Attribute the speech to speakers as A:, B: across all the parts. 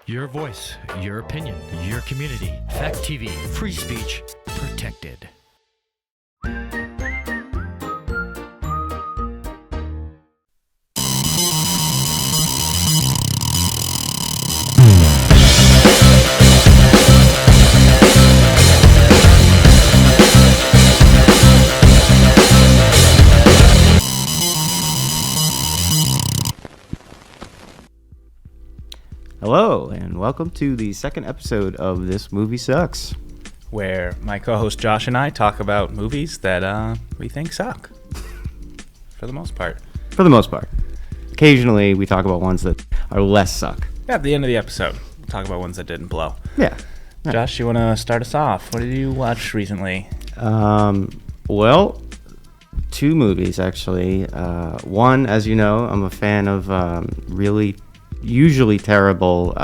A: Your voice, your opinion, your community. Fact TV, free speech, protected.
B: Hello, and welcome to the second episode of This Movie Sucks,
C: where my co-host Josh and I talk about movies that we think suck, for the most part.
B: For the most part. Occasionally, we talk about ones that are less suck.
C: Yeah, at the end of the episode, we'll talk about ones that didn't blow.
B: Yeah.
C: Josh, you want to start us off? What did you watch recently?
B: Well, two movies, actually. One, as you know, I'm a fan of usually terrible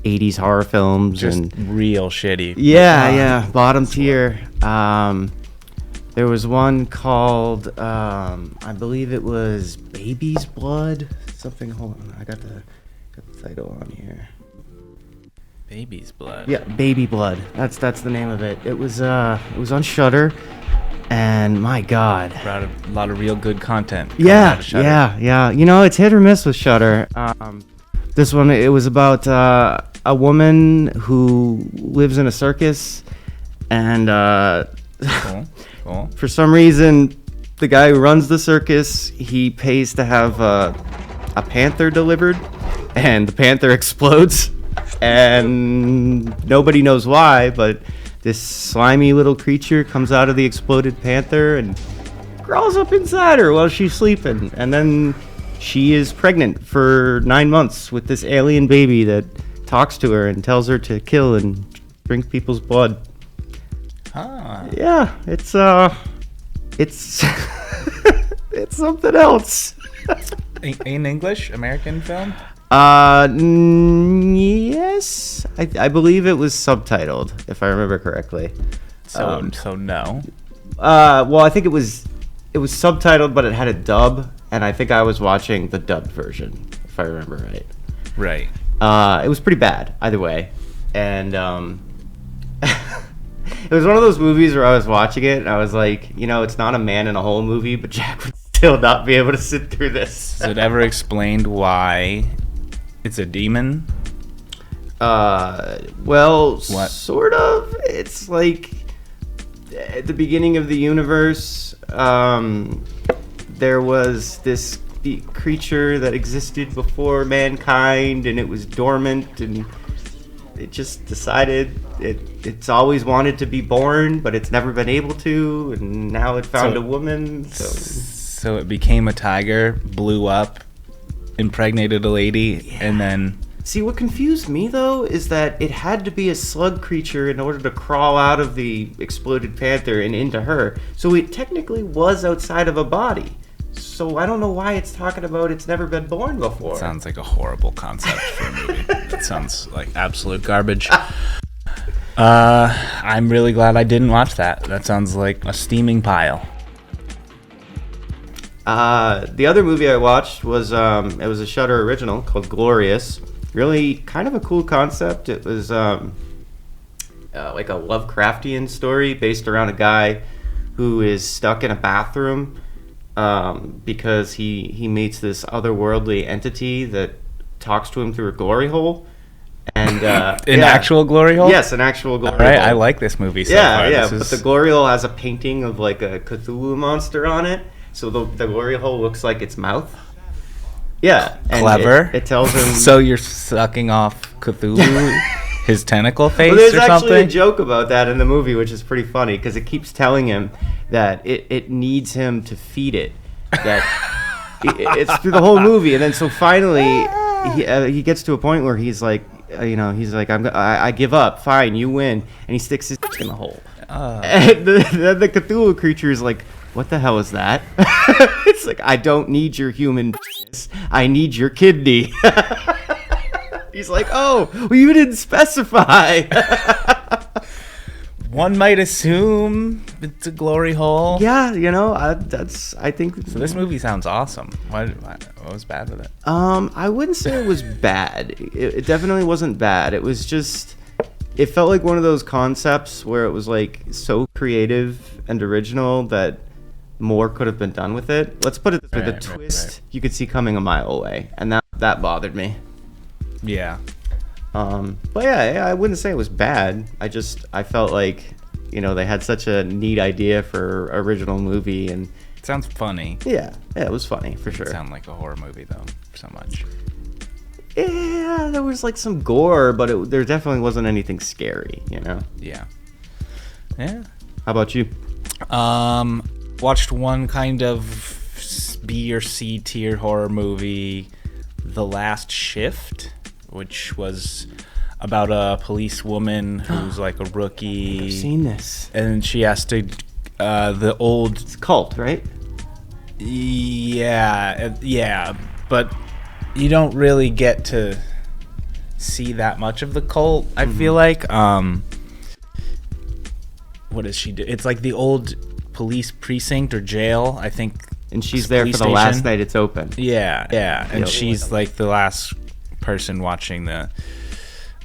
B: 80s horror films.
C: Just
B: and
C: real shitty.
B: Yeah, bottom tier. There was one called, I believe it was Baby's Blood. Something, hold on, I got the title on here.
C: Baby's Blood.
B: Yeah, Baby Blood. That's the name of it. It was on Shudder, and my God,
C: Brought a lot of real good content.
B: Yeah. You know, it's hit or miss with Shudder. This one, it was about a woman who lives in a circus, and
C: Cool.
B: for some reason, the guy who runs the circus, he pays to have a panther delivered, and the panther explodes, and nobody knows why, but this slimy little creature comes out of the exploded panther and crawls up inside her while she's sleeping, and then she is pregnant for 9 months with this alien baby that talks to her and tells her to kill and drink people's blood. Yeah, it's it's something else.
C: In English, American film?
B: Yes, I believe it was subtitled, if I remember correctly.
C: So no.
B: Well, I think it was subtitled, but it had a dub, and I think I was watching the dubbed version, if I remember right.
C: Right.
B: It was pretty bad, either way, and it was one of those movies where I was watching it, and I was like, you know, it's not a man in a hole movie, but Jack would still not be able to sit through this.
C: Is it ever explained why it's a demon?
B: Well,
C: What?
B: Sort of. It's like at the beginning of the universe, there was this creature that existed before mankind, and it was dormant, and it just decided it's always wanted to be born, but it's never been able to, and now it found a woman.
C: So it became a tiger, blew up, impregnated a lady, and then...
B: See, what confused me, though, is that it had to be a slug creature in order to crawl out of the exploded panther and into her. So it technically was outside of a body. So I don't know why it's talking about it's never been born before.
C: Sounds like a horrible concept for a movie. That sounds like absolute garbage. I'm really glad I didn't watch that. That sounds like a steaming pile.
B: The other movie I watched was it was a Shudder original called Glorious. Really kind of a cool concept. It was like a Lovecraftian story based around a guy who is stuck in a bathroom because he meets this otherworldly entity that talks to him through a glory hole. And
C: Actual glory hole?
B: Yes, an actual glory hole.
C: All right, I like this movie so far.
B: But the glory hole has a painting of like a Cthulhu monster on it. So the glory hole looks like its mouth. Yeah. And
C: clever.
B: It tells him...
C: So you're sucking off Cthulhu, his tentacle face
B: well, there's
C: or
B: actually
C: something?
B: a joke about that in the movie, which is pretty funny, because it keeps telling him that it needs him to feed it. That it's through the whole movie. And then so finally, he gets to a point where he's like, I give up. Fine, you win. And he sticks his in the hole. And then the Cthulhu creature is like, what the hell is that? It's like, I don't need your human penis. I need your kidney. He's like, oh, well, you didn't specify.
C: One might assume it's a glory hole.
B: Yeah, I think.
C: So this movie sounds awesome. What was bad with it?
B: I wouldn't say it was bad. It definitely wasn't bad. It was just, it felt like one of those concepts where it was like so creative and original that more could have been done with it. Let's put it this way: the twist you could see coming a mile away, and that bothered me.
C: Yeah.
B: But yeah, I wouldn't say it was bad. I felt like, they had such a neat idea for original movie, and
C: It sounds funny.
B: yeah, it was funny for sure.
C: It sound like a horror movie though, so much.
B: Yeah, there was like some gore, but there definitely wasn't anything scary,
C: Yeah. Yeah.
B: How about you?
C: Watched one kind of B or C tier horror movie, The Last Shift, which was about a police woman who's like a rookie.
B: I've seen this.
C: And she has to, the old,
B: It's Cult, right?
C: yeah, but you don't really get to see that much of the cult. I feel like, what does she do? It's like the old police precinct or jail, I think.
B: And she's there for the last night it's open.
C: Yeah, and
B: Yep.
C: she's like the last person watching the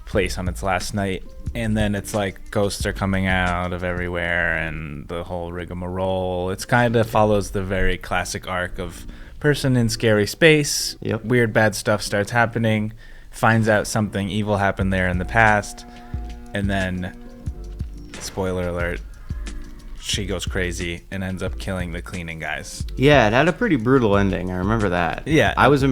C: place on its last night, and then it's like ghosts are coming out of everywhere and the whole rigmarole. It's kind of follows the very classic arc of person in scary space.
B: Yep.
C: Weird bad stuff starts happening, finds out something evil happened there in the past, and then, spoiler alert, she goes crazy and ends up killing the cleaning guys.
B: Yeah, it had a pretty brutal ending. I remember that.
C: Yeah.
B: I was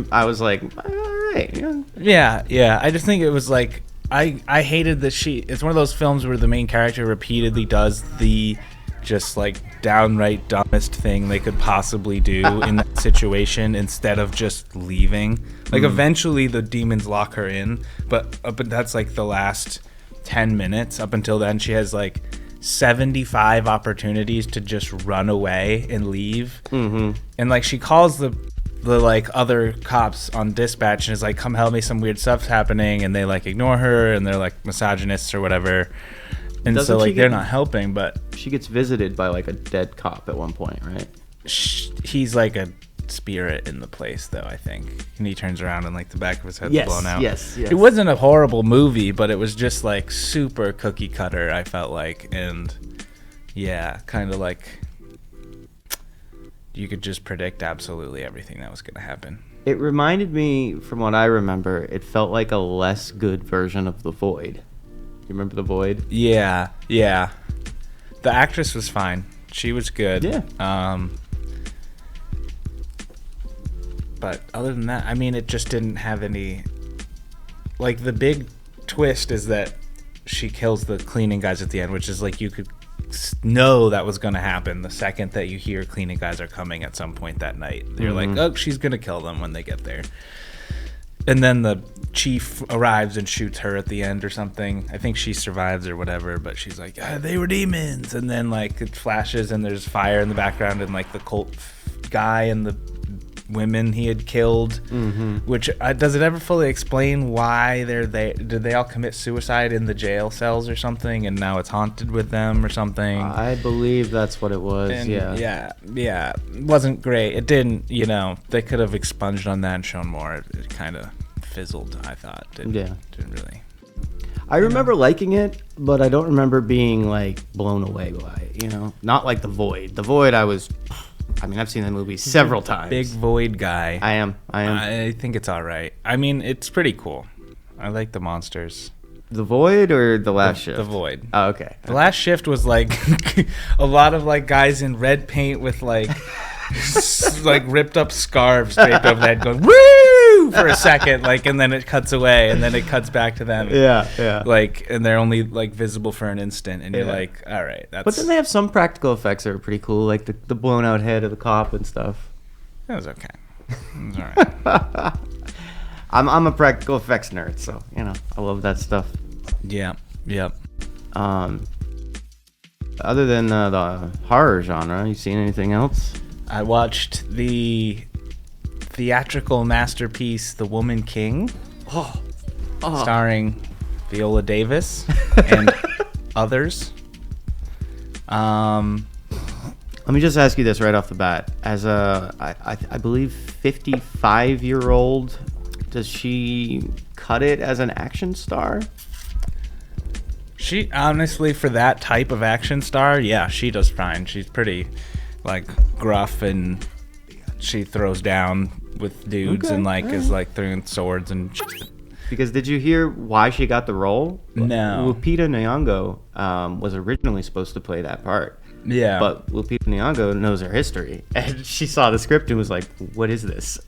B: like, all right.
C: Yeah. I just think it was like, I hated that it's one of those films where the main character repeatedly does the just like downright dumbest thing they could possibly do in that situation instead of just leaving. Like eventually the demons lock her in, but that's like the last 10 minutes. Up until then, she has like 75 opportunities to just run away and leave. And like she calls the like other cops on dispatch and is like, come help me, some weird stuff's happening, and they like ignore her and they're like misogynists or whatever, and
B: Doesn't
C: so like
B: she
C: they're
B: get-
C: not helping, but
B: She gets visited by like a dead cop at one point, right?
C: he's like a spirit in the place though, I think, and he turns around and like the back of his head's
B: Yes,
C: blown out.
B: yes.
C: It wasn't a horrible movie, but it was just like super cookie cutter, I felt like, and yeah, kind of like you could just predict absolutely everything that was going to happen.
B: It reminded me, from what I remember, it felt like a less good version of The Void. You remember The Void?
C: Yeah. The actress was fine. She was good.
B: Yeah.
C: But other than that, I mean, it just didn't have any... Like, the big twist is that she kills the cleaning guys at the end, which is like you could know that was going to happen the second that you hear cleaning guys are coming at some point that night. You're like, oh, she's going to kill them when they get there. And then the chief arrives and shoots her at the end or something. I think she survives or whatever, but she's like, they were demons. And then like it flashes and there's fire in the background and like the cult guy and the women he had killed, which does it ever fully explain why they're there? Did they all commit suicide in the jail cells or something, and now it's haunted with them or something?
B: I believe that's what it was.
C: And
B: yeah.
C: It wasn't great. It didn't, they could have expunged on that and shown more. It kind of fizzled, I thought. Didn't really.
B: I remember liking it, but I don't remember being like blown away by it. Not like The Void. The Void, I've seen that movie several times.
C: Big void guy.
B: I am.
C: I think it's all right. I mean, it's pretty cool. I like the monsters.
B: The Void or The Last Shift?
C: The Void.
B: Oh, okay.
C: The Last Shift was like a lot of like guys in red paint with like like ripped up scarves draped over their head going woo for a second, like, and then it cuts away and then it cuts back to them.
B: Yeah.
C: Like, and they're only like visible for an instant, and you're like, all right, that's.
B: But then they have some practical effects that are pretty cool, like the blown out head of the cop and stuff.
C: That was okay. It was all right.
B: I'm a practical effects nerd, so I love that stuff.
C: Yeah. Yep.
B: Other than the horror genre, you seen anything else?
C: I watched the theatrical masterpiece, The Woman King, starring Viola Davis and others.
B: Let me just ask you this right off the bat. As I believe 55-year-old, does she cut it as an action star?
C: She honestly, for that type of action star, yeah, she does fine. She's pretty like gruff, and she throws down with dudes
B: Okay,
C: and like
B: alright.
C: is like throwing swords and shit.
B: Because did you hear why she got the role?
C: No.
B: Lupita Nyong'o was originally supposed to play that part.
C: Yeah.
B: But Lupita Nyong'o knows her history, and she saw the script and was like, "What is this?"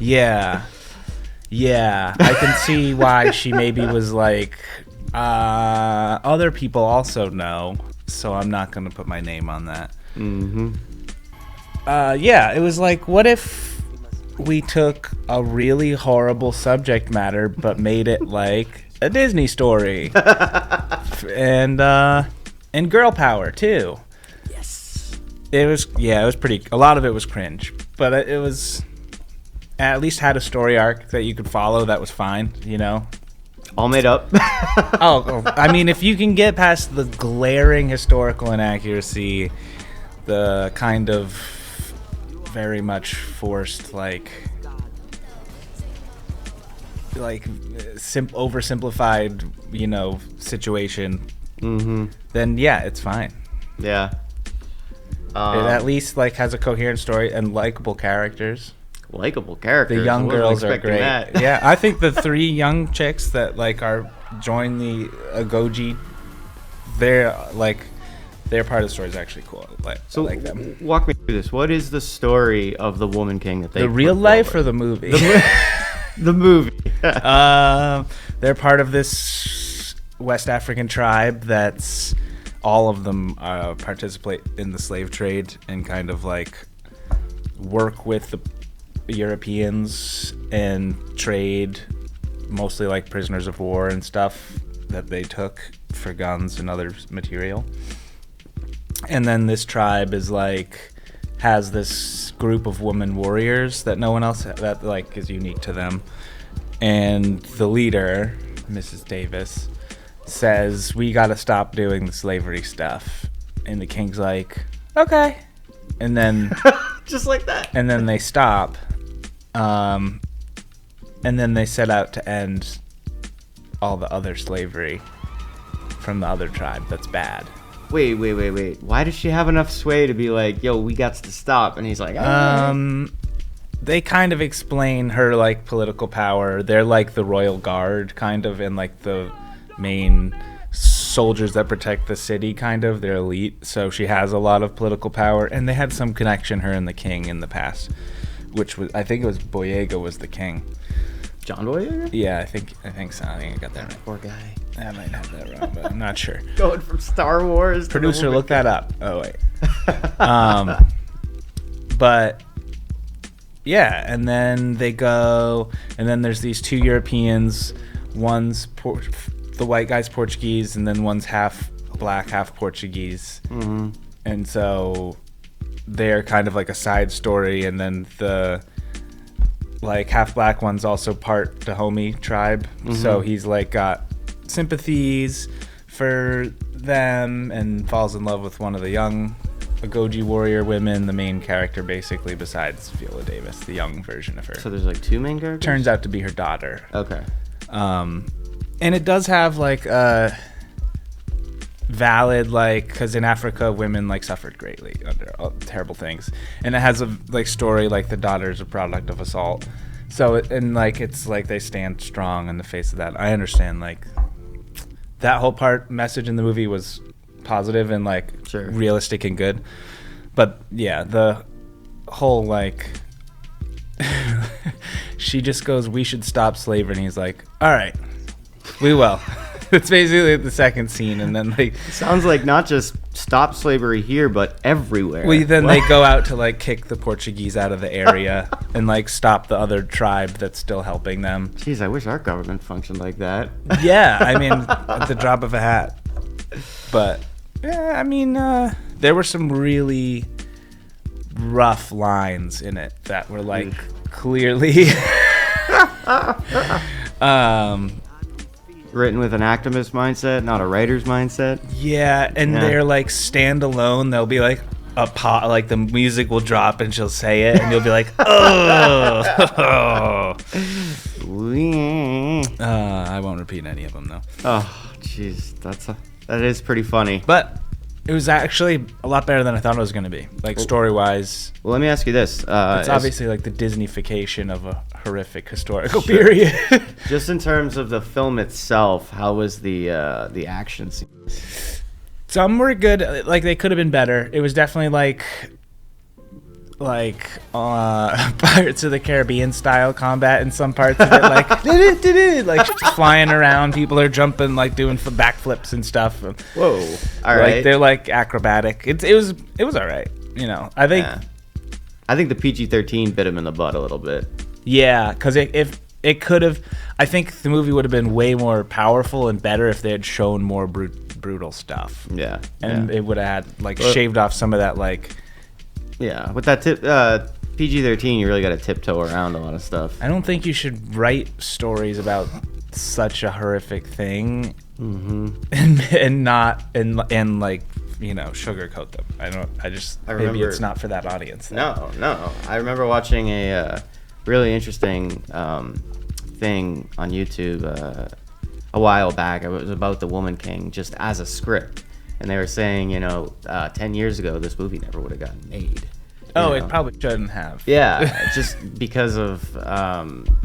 C: Yeah. Yeah. I can see why she maybe was like, other people also know, so I'm not going to put my name on that.
B: Mm-hmm.
C: Yeah, it was like, what if we took a really horrible subject matter but made it like a Disney story? and girl power too.
B: Yes.
C: It was pretty, a lot of it was cringe, but it was at least had a story arc that you could follow that was fine, you know.
B: All made up.
C: I mean, if you can get past the glaring historical inaccuracy, the kind of very much forced oversimplified, you know, situation,
B: Mm-hmm.
C: then yeah, it's fine.
B: Yeah.
C: It at least like has a coherent story and likable characters.
B: Likable characters.
C: The young
B: Wasn't
C: girls are
B: expecting
C: great.
B: that.
C: Yeah, I think the 3 young chicks that like are join the Agoji, they're part of the story is actually cool. Like,
B: So
C: I like them.
B: walk me through this. What is the story of the Woman King that they
C: The
B: put
C: real life
B: forward?
C: or the movie?
B: The movie.
C: They're part of this West African tribe that's all of them participate in the slave trade and kind of like work with the Europeans and trade mostly like prisoners of war and stuff that they took for guns and other material. And then this tribe is like has this group of women warriors that no one else that like is unique to them. And the leader, Mrs. Davis, says we got to stop doing the slavery stuff. And the king's like, okay. And then
B: Just like that.
C: and then they stop. And then they set out to end all the other slavery from the other tribe that's bad.
B: Wait. Why does she have enough sway to be like, yo, we got to stop? And he's like,
C: They kind of explain her like political power. They're like the royal guard kind of, and like the main soldiers that protect the city kind of. They're elite, so she has a lot of political power. And they had some connection, her and the king, in the past, which was, I think it was Boyega was the king.
B: John Boyega?
C: Yeah, I think so. I think I got that right.
B: Poor guy.
C: I might have that wrong, but I'm not sure.
B: Going from Star Wars to
C: Producer,
B: the
C: look that up. Oh wait. But yeah, and then they go, and then there's these 2 Europeans. One's the white guy's Portuguese, and then one's half black, half Portuguese.
B: Mm-hmm.
C: And so they're kind of like a side story, and then the like half black one's also part Dahomey tribe. So he's like got sympathies for them and falls in love with one of the young Agoji warrior women, the main character basically, besides Viola Davis, the young version of her.
B: So there's like 2 main characters?
C: Turns out to be her daughter.
B: Okay.
C: And it does have like a valid, like, because in Africa women like suffered greatly under terrible things, and it has a like story like the daughter is a product of assault. So it's like they stand strong in the face of that. I understand like that whole message in the movie was positive and like
B: Sure.
C: realistic and good, but yeah, the whole like she just goes, we should stop slavery, and he's like, all right, we will. It's basically the second scene, and then like
B: Sounds like not just stop slavery here, but everywhere.
C: then they go out to like kick the Portuguese out of the area and like stop the other tribe that's still helping them.
B: Jeez, I wish our government functioned like that.
C: Yeah, I mean, at the drop of a hat. But yeah, I mean, there were some really rough lines in it that were like
B: written with an activist mindset, not a writer's mindset.
C: Yeah, and
B: Yeah.
C: they're like standalone. They'll be like a pot, like the music will drop and she'll say it, and you'll be like, oh. I won't repeat any of them though.
B: Oh, jeez, that is pretty funny.
C: But it was actually a lot better than I thought it was going to be. Like story wise,
B: Well, let me ask you this:
C: it's obviously like the Disneyfication of a horrific historical period.
B: just in terms of the film itself, how was the action scenes?
C: Some were good. Like they could have been better. It was definitely like Pirates of the Caribbean style combat in some parts of it, like like flying around, people are jumping, like doing backflips and stuff.
B: Whoa! All
C: Like
B: right.
C: they're like acrobatic. It was all right. You know, I think
B: I think the PG-13 bit him in the butt a little bit.
C: yeah, because if it could have, I think the movie would have been way more powerful and better if they had shown more brutal stuff.
B: Yeah.
C: And
B: yeah.
C: it would have had like
B: Well-
C: shaved off some of that like.
B: Yeah, with that PG-13, you really got to tiptoe around a lot of stuff.
C: I don't think you should write stories about such a horrific thing and not and like, you know, sugarcoat them. Maybe
B: remember-
C: it's not for that audience.
B: No. I remember watching a really interesting thing on YouTube a while back. It was about the Woman King, just as a script. And they were saying, 10 years ago, this movie never would have gotten made.
C: Oh,
B: You
C: it
B: know?
C: probably shouldn't have.
B: Yeah, just because of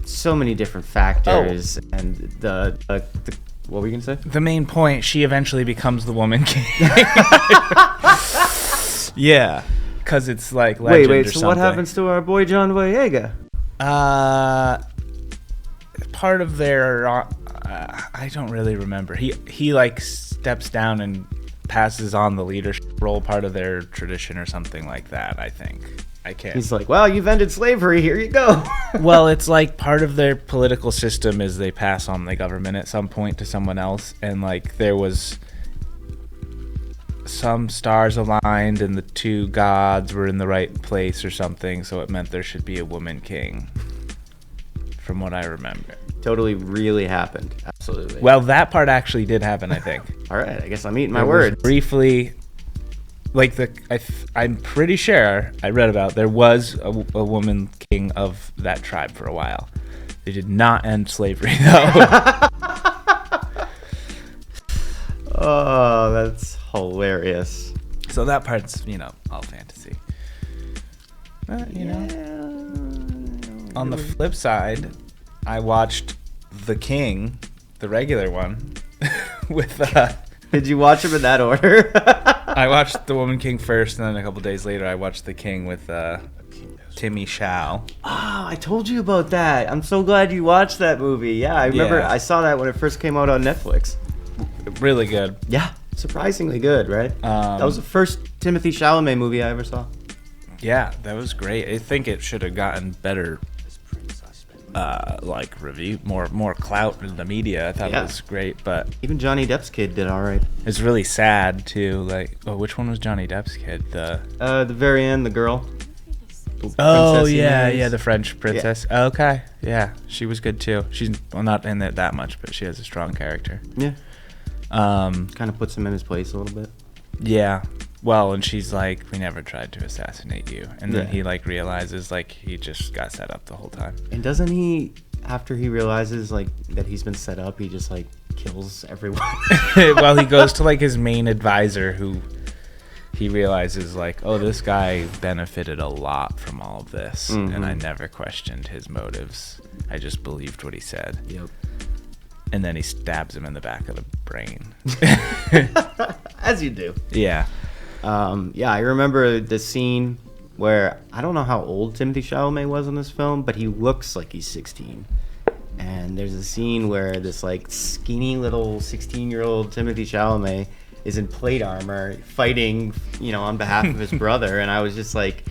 B: so many different factors and the what were you gonna say?
C: The main point, she eventually becomes the Woman King. Yeah, because it's like legend
B: Wait.
C: or
B: So
C: something.
B: what happens to our boy John Boyega?
C: Part of their, I don't really remember. He like steps down and passes on the leadership role, part of their tradition or something like that. I think I can't.
B: He's like, well, you've ended slavery. Here you go.
C: Well, it's like part of their political system is they pass on the government at some point to someone else, and like there was some stars aligned and the two gods were in the right place or something, so it meant there should be a woman king, from what I remember.
B: Totally, really happened. Absolutely.
C: Well, that part actually did happen, I think.
B: All right. I guess I'm eating my
C: There was
B: words.
C: briefly, like I'm pretty sure I read about there was a woman king of that tribe for a while. They did not end slavery though.
B: Oh, that's hilarious.
C: So that part's all fantasy. On the flip side, I watched The King, the regular one, with
B: Did you watch him in that order?
C: I watched The Woman King first, and then a couple days later, I watched The King with Timmy Shao.
B: Oh, I told you about that. I'm so glad you watched that movie. Yeah, I remember.
C: Yeah.
B: I saw that when it first came out on Netflix.
C: Really good.
B: Yeah, surprisingly good, right? That was the first Timothy Chalamet movie I ever saw.
C: Yeah, that was great. I think it should have gotten better, review, more clout in the media. I thought
B: Yeah.
C: it was great, but
B: Even Johnny Depp's kid did all right.
C: it's really sad too. Like, which one was Johnny Depp's kid?
B: The very end, the girl. The
C: Oh
B: princess he
C: yeah,
B: marries.
C: the French princess. Okay, yeah, she was good too. She's not in it that much, but she has a strong character.
B: Yeah,
C: Um,
B: kind of puts him in his place a little bit.
C: yeah. Well, and she's like, we never tried to assassinate you, and then
B: Yeah.
C: he like realizes like he just got set up the whole time.
B: And doesn't he, after he realizes like that he's been set up, he just like kills everyone?
C: Well, he goes to like his main advisor, who he realizes like, oh, this guy benefited a lot from all of this, and I never questioned his motives. I just believed what he said.
B: Yep.
C: And then he stabs him in the back of the brain.
B: As you do.
C: Yeah.
B: Yeah, I remember the scene where I don't know how old Timothy Chalamet was in this film, but he looks like he's 16. And there's a scene where this like skinny little 16-year-old Timothy Chalamet is in plate armor fighting, on behalf of his brother, and I was just like,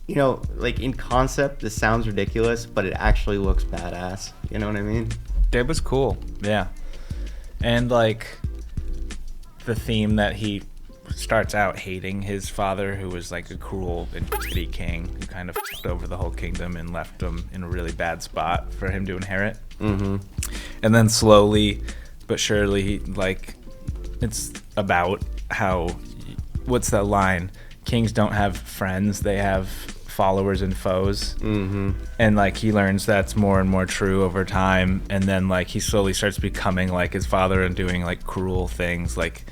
B: like in concept this sounds ridiculous, but it actually looks badass. You know what I mean?
C: It was cool. Yeah. And like the theme that he starts out hating his father, who was like a cruel and shitty king who kind of fucked over the whole kingdom and left him in a really bad spot for him to inherit.
B: Mm-hmm.
C: And then slowly but surely he, like, it's about how, what's that line? Kings don't have friends, they have followers and foes.
B: Mm-hmm.
C: And like he learns that's more and more true over time, and then like he slowly starts becoming like his father and doing like cruel things. Like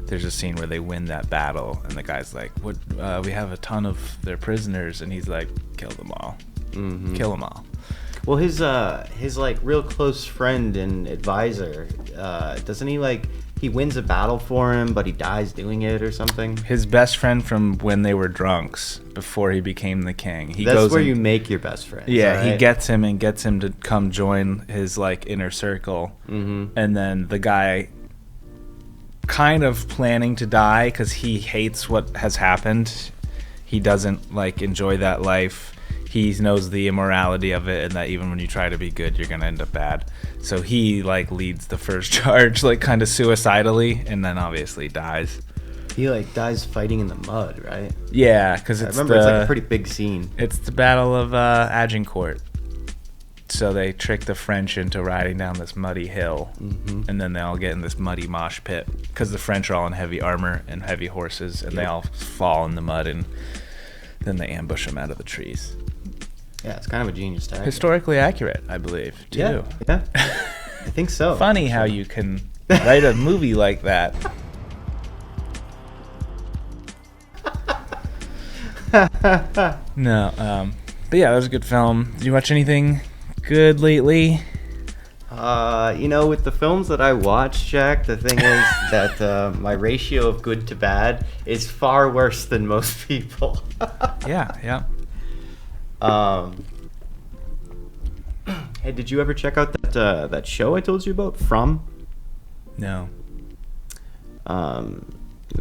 C: there's a scene where they win that battle and the guy's like, what, we have a ton of their prisoners, and he's like, kill them all.
B: Mm-hmm.
C: Kill them all.
B: Well, his like real close friend and advisor, doesn't he, like, he wins a battle for him, but he dies doing it or something?
C: His best friend from when they were drunks before he became the king. He
B: That's
C: goes
B: where
C: and,
B: you make your best friends.
C: yeah, he
B: right?
C: gets him to come join his like inner circle.
B: Mm-hmm.
C: And then the guy kind of planning to die because he hates what has happened. He doesn't like enjoy that life. He knows the immorality of it, and that even when you try to be good, you're gonna end up bad. So he like leads the first charge, like kind of suicidally, and then obviously dies.
B: He, like, dies fighting in the mud, right?
C: Yeah, because
B: I
C: it's
B: remember it's like a pretty big scene.
C: It's the Battle of Agincourt. So they trick the French into riding down this muddy hill, and then they all get in this muddy mosh pit because the French are all in heavy armor and heavy horses, and they all fall in the mud, and then they ambush them out of the trees.
B: Yeah, it's kind of a genius tactic.
C: Historically accurate, I believe, too.
B: Yeah, I think so.
C: Funny how you can write a movie like that. No, but yeah, that was a good film. Did you watch anything good lately?
B: With the films that I watch, Jack, the thing is that my ratio of good to bad is far worse than most people.
C: Yeah.
B: Hey, did you ever check out that show I told you about, From?
C: No.
B: A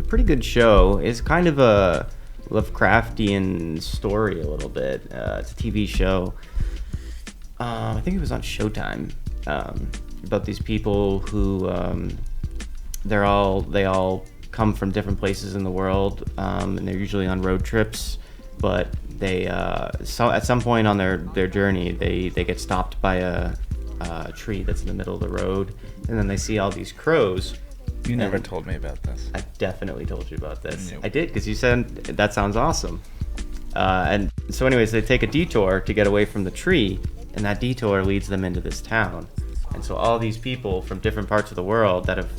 B: pretty good show. It's kind of a Lovecraftian story a little bit. It's a TV show. I think it was on Showtime. About these people who they all come from different places in the world, and they're usually on road trips. But they at some point on their journey, they get stopped by a tree that's in the middle of the road, and then they see all these crows.
C: You never
B: And
C: told me about this.
B: I definitely told you about this.
C: Nope.
B: I did, because you said that sounds awesome. And so anyways, they take a detour to get away from the tree, and that detour leads them into this town. And so all these people from different parts of the world that have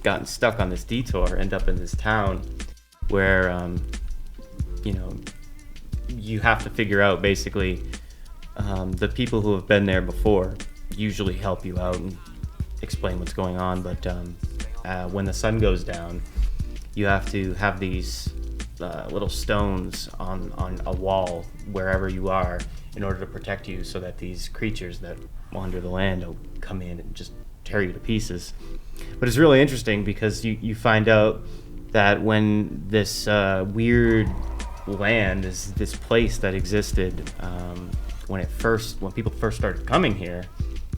B: gotten stuck on this detour end up in this town where, you have to figure out basically the people who have been there before usually help you out and explain what's going on. But when the sun goes down, you have to have these little stones on a wall wherever you are in order to protect you, so that these creatures that wander the land will come in and just tear you to pieces. But it's really interesting because you find out that when this weird land is this place that existed when people first started coming here,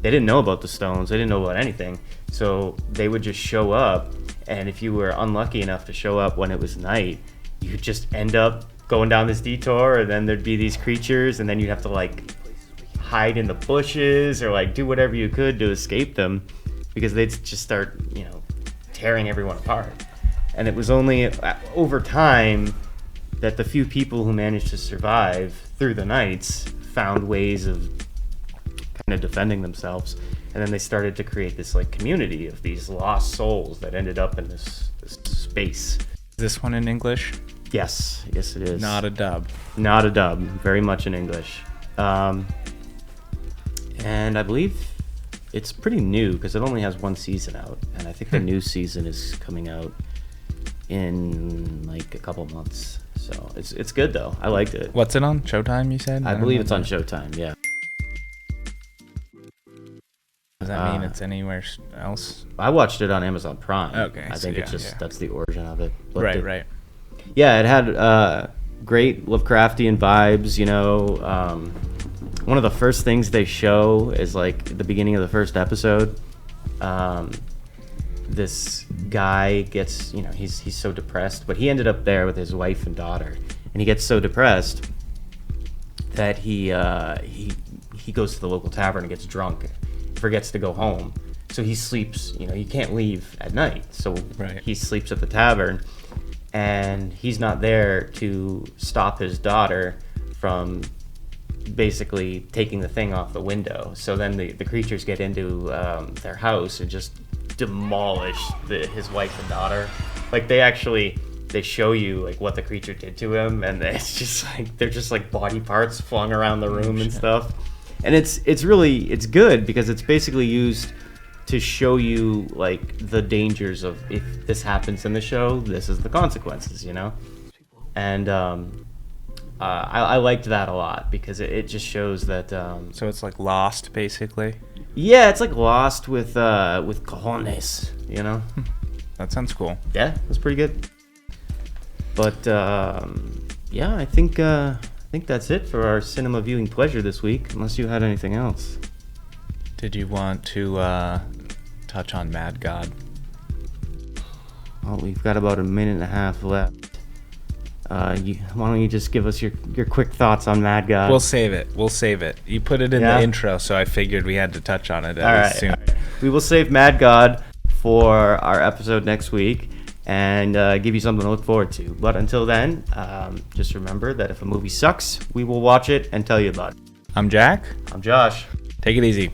B: they didn't know about the stones, they didn't know about anything, so they would just show up, and if you were unlucky enough to show up when it was night, you'd just end up going down this detour, and then there'd be these creatures, and then you'd have to like hide in the bushes or like do whatever you could to escape them, because they'd just start tearing everyone apart. And it was only over time that the few people who managed to survive through the nights found ways of kind of defending themselves, and then they started to create this like community of these lost souls that ended up in this space.
C: Is this one in English?
B: Yes it is.
C: Not a dub.
B: Not a dub, very much in English. And I believe it's pretty new because it only has one season out, and I think the new season is coming out in like a couple months. So it's good though. I liked it.
C: What's it on? Showtime, you said?
B: I believe it's on Showtime, yeah.
C: Does that mean it's anywhere else?
B: I watched it on Amazon Prime.
C: Okay,
B: I
C: so
B: think
C: yeah,
B: it's just
C: yeah.
B: that's the origin of it. But
C: Right.
B: Yeah, it had great Lovecraftian vibes. One of the first things they show is like at the beginning of the first episode. This guy gets, he's so depressed, but he ended up there with his wife and daughter, and he gets so depressed that he goes to the local tavern and gets drunk, forgets to go home, so he sleeps. You know, you can't leave at night, so
C: Right.
B: he sleeps at the tavern, and he's not there to stop his daughter from basically taking the thing off the window. So then the creatures get into their house and just demolish his wife and daughter. Like they show you like what the creature did to him, and it's just like they're just like body parts flung around the room and stuff. And it's good because it's basically used to show you like the dangers of if this happens in the show, this is the consequences, you know. And I liked that a lot because it just shows that.
C: So it's like Lost, basically.
B: Yeah, it's like Lost with cojones, you know.
C: That sounds cool.
B: Yeah, it's pretty good. But yeah, I think that's it for our cinema viewing pleasure this week. Unless you had anything else.
C: Did you want to touch on Mad God?
B: Well, we've got about a minute and a half left. Why don't you just give us your quick thoughts on Mad God?
C: We'll save it. You put it in
B: Yeah?
C: the intro, so I figured we had to touch on it
B: All right,
C: soon.
B: all right. We will save Mad God for our episode next week and give you something to look forward to. But until then, just remember that if a movie sucks, we will watch it and tell you about it.
C: I'm Jack.
B: I'm Josh.
C: Take it easy.